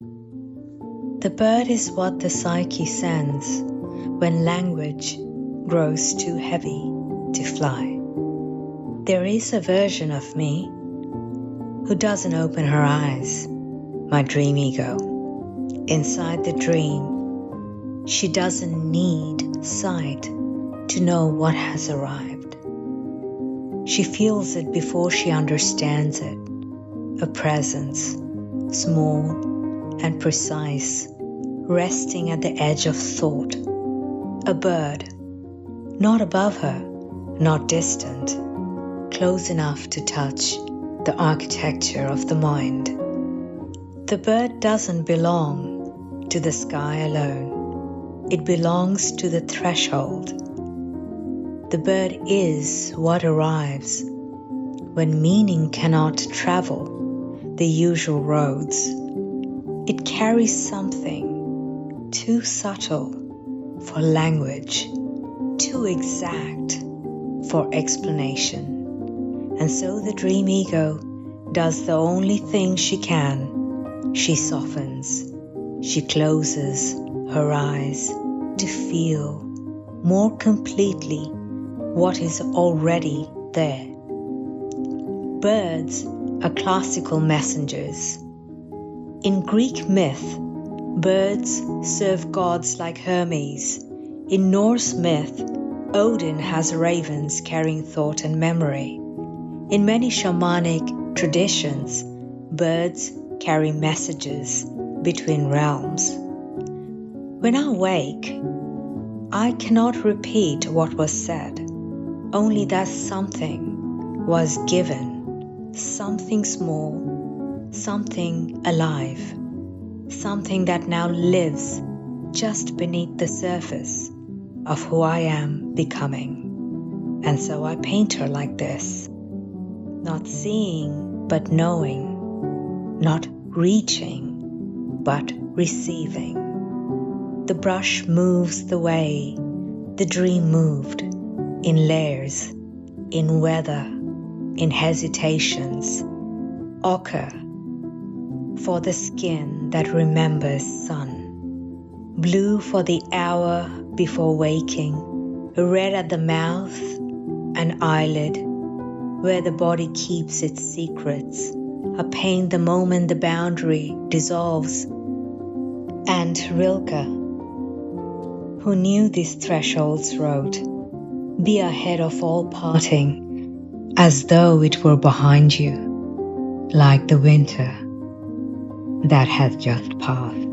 The bird is what the psyche sends when language grows too heavy to fly. There is a version of me who doesn't open her eyes, my dream ego. Inside the dream, she doesn't need sight to know what has arrived. She feels it before she understands it, a presence, small and precise, resting at the edge of thought. A bird, not above her, not distant, close enough to touch the architecture of the mind. The bird doesn't belong to the sky alone. It belongs to the threshold. The bird is what arrives when meaning cannot travel the usual roads. It carries something too subtle for language, too exact for explanation. And so the dream ego does the only thing she can. She softens, she closes her eyes to feel more completely what is already there. Birds are classical messengers. In Greek myth, birds serve gods like Hermes. In Norse myth, Odin has ravens carrying thought and memory. In many shamanic traditions, birds carry messages between realms. When I wake, I cannot repeat what was said, only that something was given, something small, something alive, something that now lives just beneath the surface of who I am becoming. And so I paint her like this, not seeing but knowing, not reaching but receiving. The brush moves the way the dream moved, in layers, in weather, in hesitations, ochre for the skin that remembers sun, blue for the hour before waking, red at the mouth, an eyelid where the body keeps its secrets, a pain the moment the boundary dissolves. And Rilke, who knew these thresholds, wrote, "Be ahead of all parting, as though it were behind you, like the winter that has just passed."